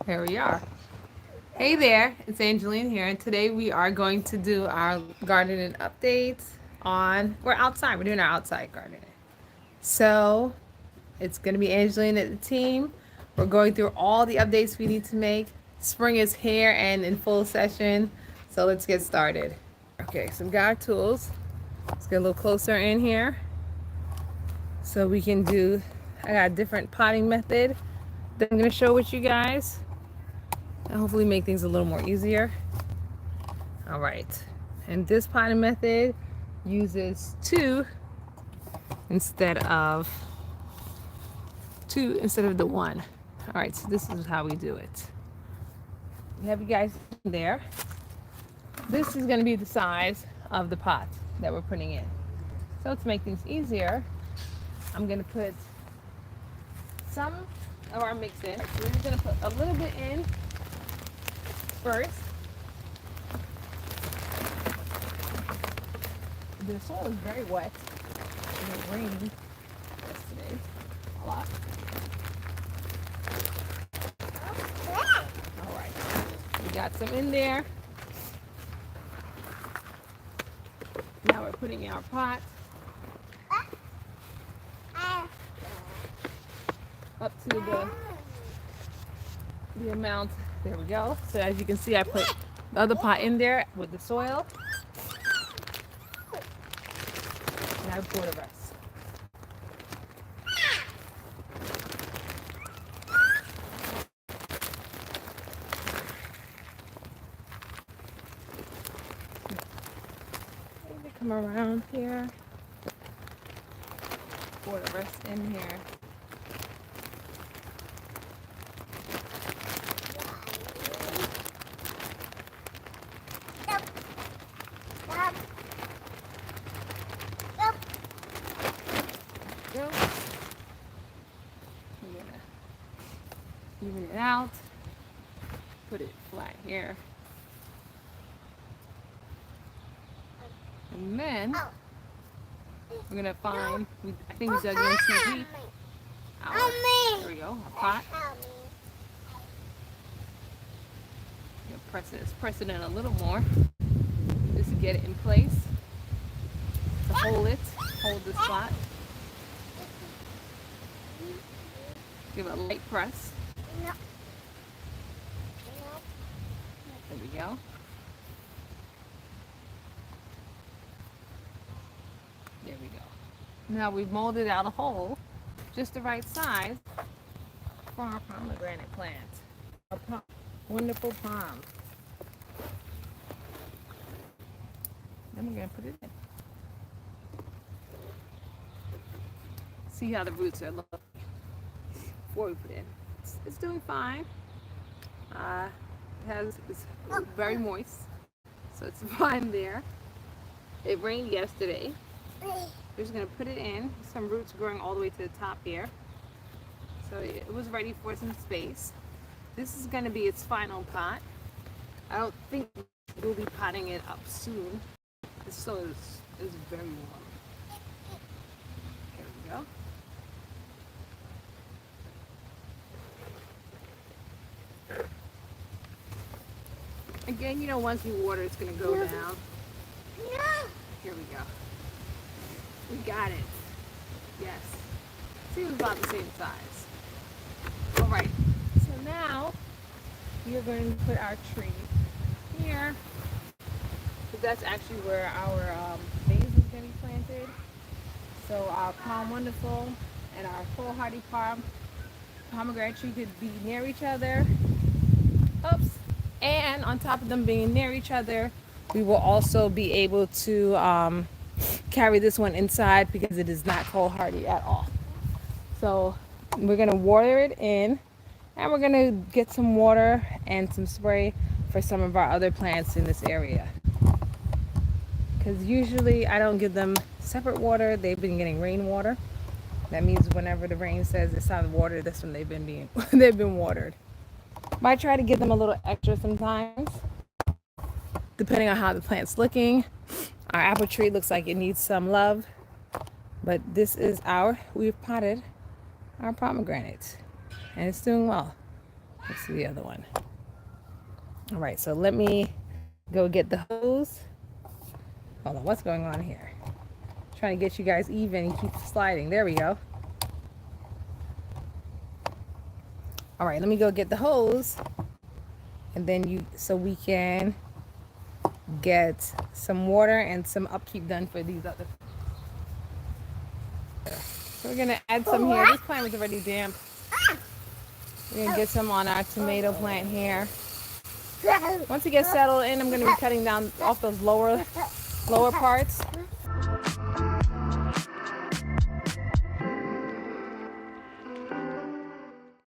Here we are. Hey there, it's Angeline here, and today we are going to do our gardening updates we're outside, we're doing our outside gardening. So, it's going to be Angeline at the team. We're going through all the updates we need to make. Spring is here and in full session, so let's get started. Okay, so we got our tools. Let's get a little closer in here so we can I got a different potting method that I'm going to show with you guys. And hopefully make things a little more easier. All right, and this potting method uses instead of the one. All right, so this is how we do it. We have you guys there. This is going to be the size of the pot that we're putting in. So to make things easier, I'm going to put some of our mix in. We're just going to put a little bit in first. The soil is very wet. It rained yesterday a lot. All right, we got some in there. Now we're putting in our pot up to the amount. There we go. So as you can see, I put the other pot in there with the soil. And I pour the rest. Come around here. Pour the rest in here. Go. I'm gonna even it out. Put it flat here. And then we're gonna find. I think we dug in too deep. There we go. Our pot. Press it in a little more, just to get it in place. To hold this spot. Give it a light press. There we go. There we go. Now we've molded out a hole, just the right size for our pomegranate plant. A wonderful palm. Then we're going to put it in. See how the roots are looking before we put it in. It's doing fine. It's very moist, so it's fine there. It rained yesterday. We're just going to put it in. Some roots growing all the way to the top here. So it was ready for some space. This is going to be its final pot. I don't think we'll be potting it up soon. The soil is very warm. There we go. Again, once you water, it's going to go down. Here we go. We got it. Yes. Seems about the same size. All right. So now we are going to put our tree here. Because that's actually where our maize is going to be planted. So our Palm Wonderful and our Cold-Hardy Pomegranate Tree could be near each other. Oops. And on top of them being near each other, we will also be able to carry this one inside because it is not cold hardy at all. So we're going to water it in, and we're going to get some water and some spray for some of our other plants in this area. Because usually I don't give them separate water. They've been getting rainwater. That means whenever the rain says it's time to water, that's when they've been watered. Might try to give them a little extra sometimes, depending on how the plant's looking. Our apple tree looks like it needs some love, but this is we've potted our pomegranate, and it's doing well. Let's see the other one. All right, so let me go get the hose. Hold on, what's going on here? Trying to get you guys even and keep sliding. There we go. All right, let me go get the hose, and then so we can get some water and some upkeep done for these other. So we're gonna add some here. This plant was already damp. We're gonna get some on our tomato plant here. Once it gets settled in, I'm gonna be cutting down off those lower parts.